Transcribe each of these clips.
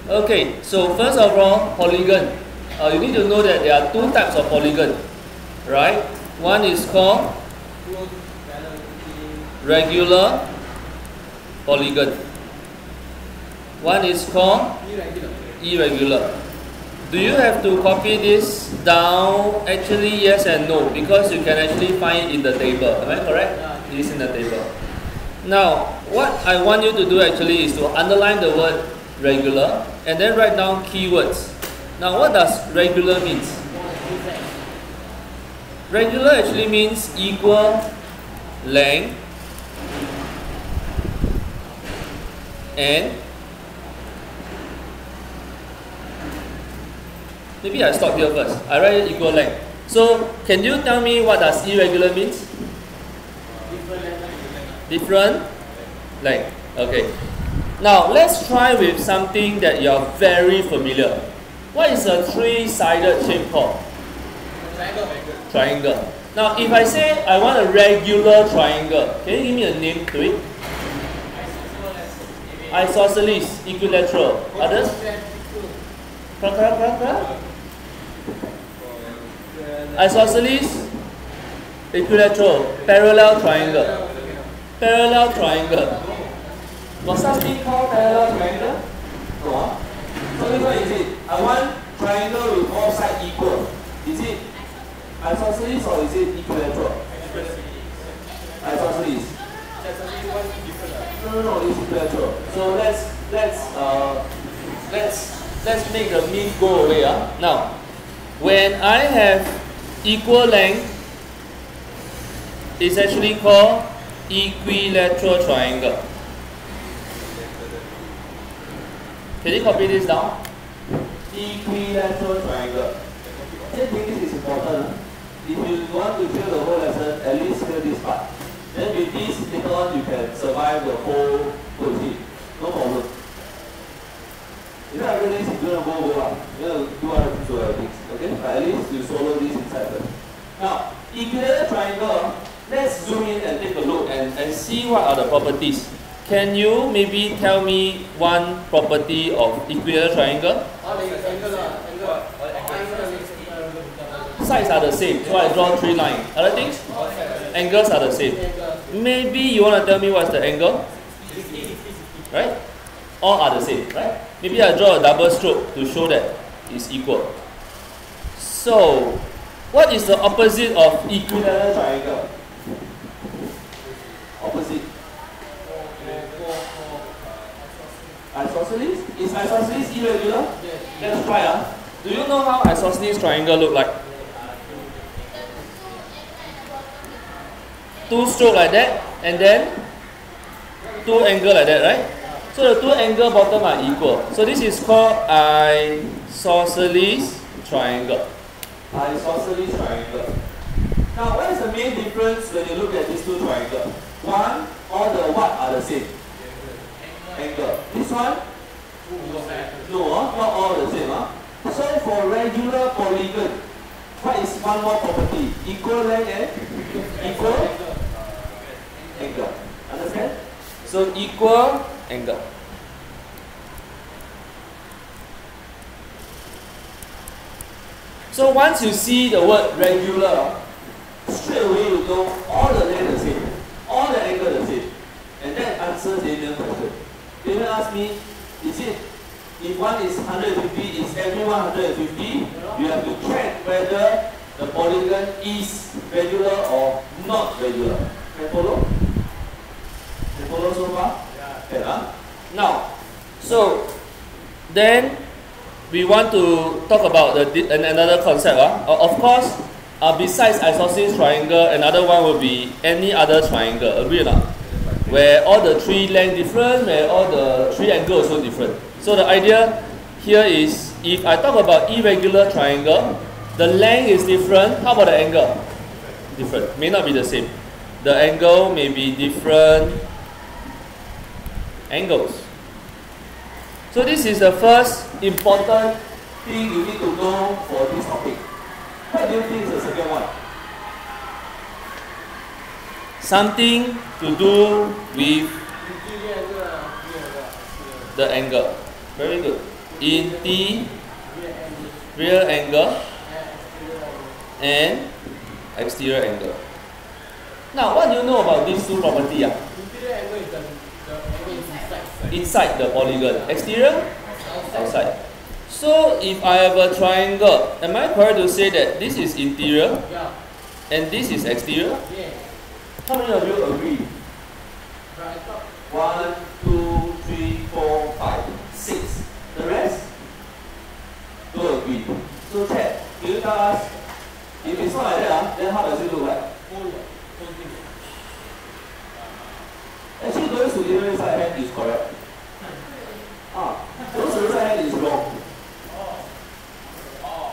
Okay, so first of all, polygon. You need to know that there are two types of polygon, right? One is called regular polygon. One is called irregular. Do you have to copy this down? Actually, yes and no, because you can actually find it in the table. Am I correct? It is in the table. Now, what I want you to do actually is to underline the word regular and then write down keywords. Now, what does regular means? Regular actually means equal length and maybe I stop here first. I write equal length. So, can you tell me what does irregular means? Different length. Okay. Now, let's try with something that you are very familiar. What is a three-sided shape called? Triangle. Now, if I say I want a regular triangle, can you give me a name to it? Isosceles, equilateral. Others? Isosceles, equilateral, parallel triangle. Parallel triangle. Got something called parallel triangle? No. So which one is it? I want triangle with all sides equal. Is it isosceles or is it equilateral? Isosceles. No, it's equilateral. So let's make the mean go away. Now, when I have equal length, it's actually called equilateral triangle. Can you copy this down? Equilateral triangle. I think this is important. If you want to clear the whole lesson, at least clear this part. Then with this, later on you can survive the whole sheet. No problem. If you have this, you're going to go up. You're going to do other things. Okay? But at least you swallow this inside first. Now, equilateral triangle, let's zoom in and take a look and see what are the properties. Can you maybe tell me one property of equilateral triangle? Sides are the same, so I draw three lines. Other things? Angles are the same. Maybe you want to tell me what's the angle? Right? All are the same, right? Maybe I draw a double stroke to show that it's equal. So, what is the opposite of equilateral triangle? Opposite. Isosceles? Is isosceles irregular? Yes. Let's try. Do you know how isosceles triangle look like? Two stroke like that, and then two angle like that, right? So the two angle bottom are equal. So this is called isosceles triangle. Isosceles triangle. Now, what is the main difference when you look at these two triangles? One, all the what are the same? Angle. This one? No, not all the same. So for regular polygon, what is one more property? Equal length and equal angle. Understand? So equal angle. So once you see the word regular, straight away you know all the length the same, all the angle the same. And that answers Damian's question. Damian asked me, is it, if one is 150, is everyone 150? You have to check whether the polygon is regular or not regular. Can follow? Can follow so far? Yeah. Now, so then we want to talk about another concept. Of course, besides isosceles triangle, another one will be any other triangle. Agree or not? Where all the three length different, where all the three angle also different. So the idea here is, if I talk about irregular triangle, the length is different. How about the angle? Different. May not be the same. The angle may be different angles. So this is the first important thing you need to know for this topic. What do you think is the second one? Something to do with the angle. Very good. interior angle and exterior angle. Now, what do you know about these two properties? Interior angle is the angle inside the polygon. Exterior? Outside. So, if I have a triangle, am I correct to say that this is interior Yeah. and this is exterior? Yeah. How many of you agree? Right. 1, 2, 3, 4, 5, 6. The rest? Don't agree. So chat, can you tell us, if it's not like that, then how does it look like? Actually, those who didn't side hand is correct. Those who side hand is wrong.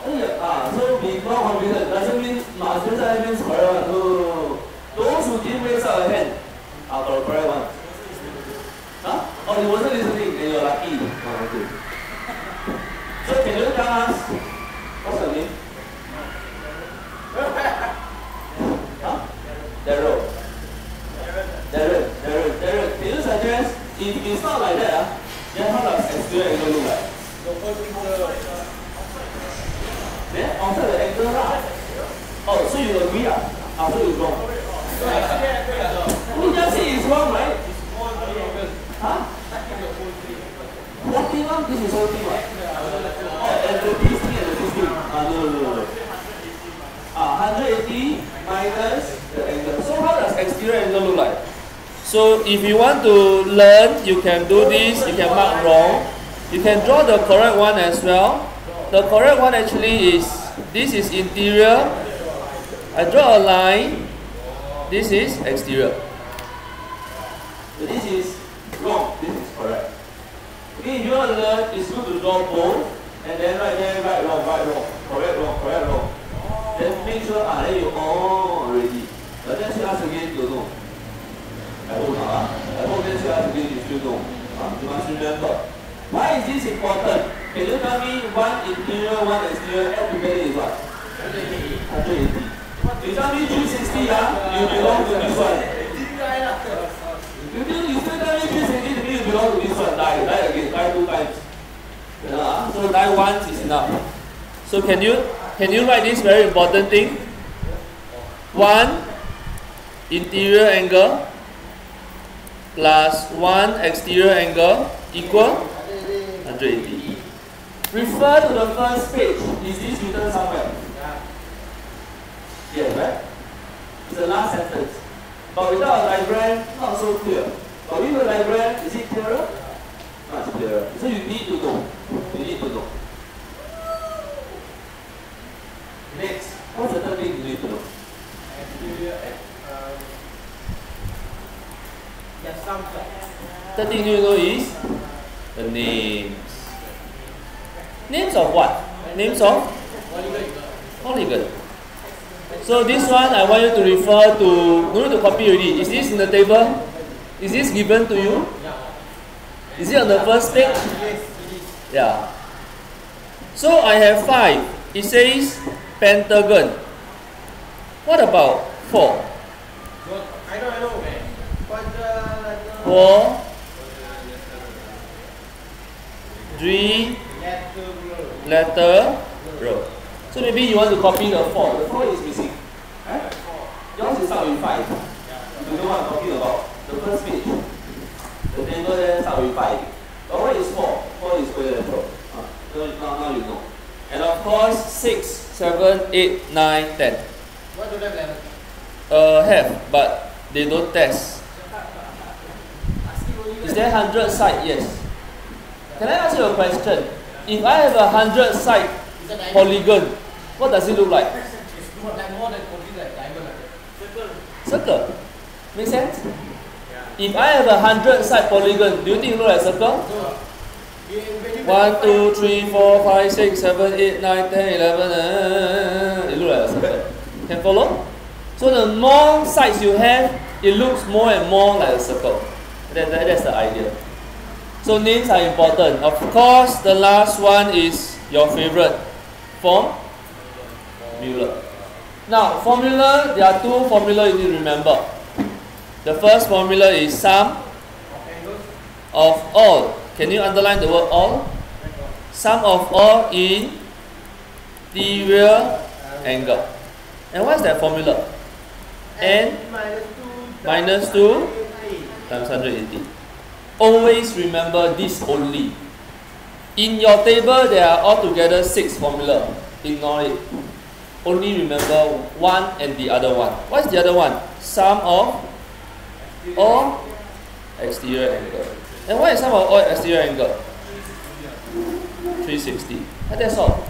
So be more confident doesn't mean must raise hand means correct one. No. Those who didn't raise up a hand are the correct one. Oh, you wasn't listening and you're lucky. Okay. So can you tell us what's your name? Daryl. Darren. Can you suggest if it's not like that, then how does exterior angle look like? Then outside the angle lah. Oh, so you agree so it's wrong. You just say it's wrong, right? 41, this is 41. And the this thing and the this thing. No. 180 minus the angle. So how does exterior angle look like? So if you want to learn, you can do this, you can mark wrong. You can draw the correct one as well. The correct one actually is, this is interior. I draw a line. This is exterior. So this is wrong, this is correct. Okay, if you want to learn, it's good to draw both. And then right there, right, wrong, correct, wrong. Then make sure, then you already. But then she ask again, you know. I hope then she ask again, you still know. You must remember. Why is this important? Can you tell me one interior, one exterior, add together is what? 180. You tell me 360, you belong to this one. You still tell me 360 to me, you belong to this one. Die again, die 2 times. So die once is enough. So can you write this very important thing? 1 interior angle plus 1 exterior angle equal 180. Refer to the first page. Is this written somewhere? Yes, right? It's the last sentence. But without a diagram, not so clear. But with a diagram, is it clearer? Much clearer. So you need to know. Next, what's the third thing you need to know? Third thing you know is the names. Names of what? Names of polygon. So this one I want you to refer to, no need to copy already. Is this in the table? Is this given to you? Is it on the first page? Yeah. So I have 5. It says pentagon. What about 4? I know. 4, 3 letter row. So maybe you want to copy the 4. The 4 is missing. Right? Yours is start with 5. You know what I'm talking about. The first page. The table there start with 5. But what is 4? 4 is square letter. Now you know. And of course 6, 7, 8, 9, 10. What do they have? Have, but they don't test. Is there 100 side? Yes. Can I ask you a question? If I have a 100 side polygon, what does it look like? It's more than 40 like diamond. Circle. Make sense? If I have a 100 side polygon, do you think it look like circle? 1, 2, 3, 4, 5, 6, 7, 8, 9, 10, 11. It looks like a circle. Can follow? So the more sides you have, it looks more and more like a circle. That's the idea. So names are important. Of course, the last one is your favorite. Formula. Now, formula, there are 2 formulas you need to remember. The first formula is sum of all. Can you underline the word all? sum of all interior angle. And what's that formula? N minus 2 times 180. Always remember this only. In your table, there are altogether 6 formulas. Ignore it. Only remember one and the other one. What's the other one? Sum of all exterior angle. And what is sum of all exterior angle? 360. And that's all.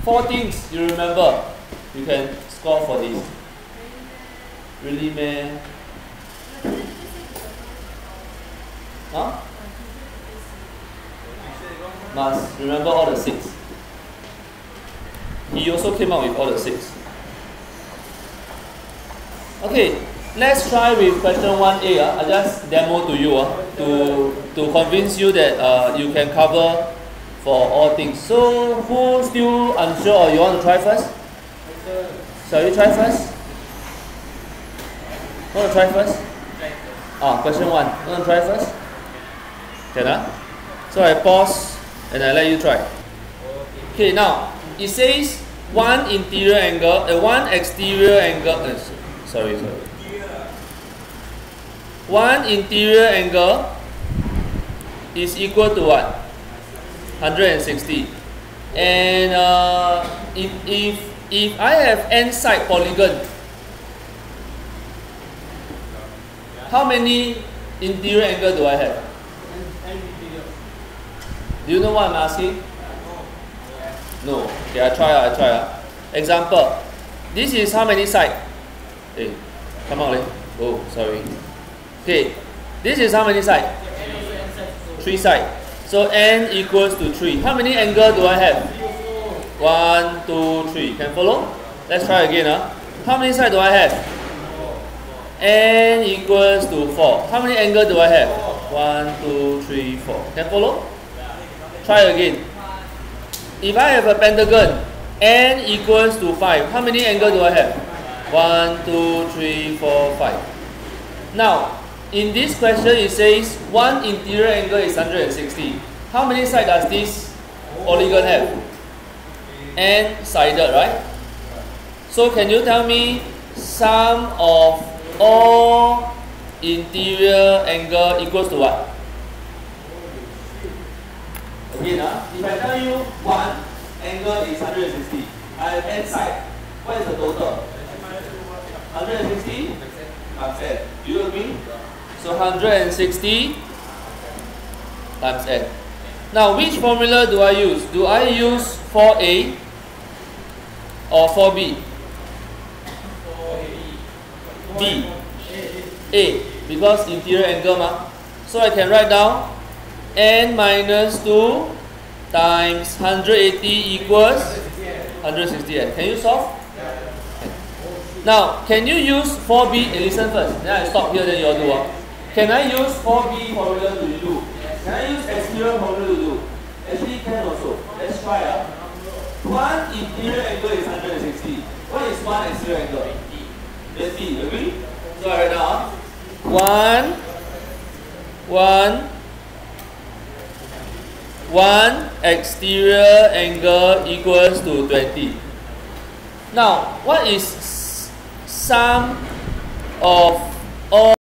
4 things you remember. You can score for this. Really, man? Huh? Must remember all the 6. He also came up with all the 6. Okay, let's try with question 1A. I just demo to you to convince you that you can cover for all things. So, who still unsure or you want to try first? Shall you try first? Want to try first? Question 1. Want to try first? Can So I pause and I let you try. Okay, now it says one interior angle, one exterior angle. Sorry. One interior angle is equal to what? 160. And if I have n side polygon, how many interior angle do I have? Do you know what I'm asking? No. Okay, I try. Example. This is how many side? Hey, come on, oh, sorry. Okay, this is how many side? 3 side. So n equals to 3. How many angle do I have? 1, 2, 3. Can follow? Let's try again. How many side do I have? N equals to 4. How many angle do I have? 1, 2, 3, 4. Can follow? Try again. If I have a pentagon, n equals to 5. How many angle do I have? 1, 2, 3, 4, 5. Now, in this question it says one interior angle is 160. How many sides does this polygon have? N-sided, right? So can you tell me sum of all interior angle equals to what? Again, if I tell you one angle is 160, I have n side. What is the total? 160 times n. Do you agree? So 160 times n. Now, which formula do I use? Do I use 4a or 4b? B. A. Because interior angle So I can write down n minus 2 times 180 equals 160n. Can you solve? Now, can you use 4b? Listen first. Then I stop here, then you all do. Can I use 4b formula to do? Can I use exterior formula to do? Actually, can also. Let's try. One interior angle is 160. What is one exterior angle? 20. Agree? So I write down. One exterior angle equals to 20. Now, what is sum of all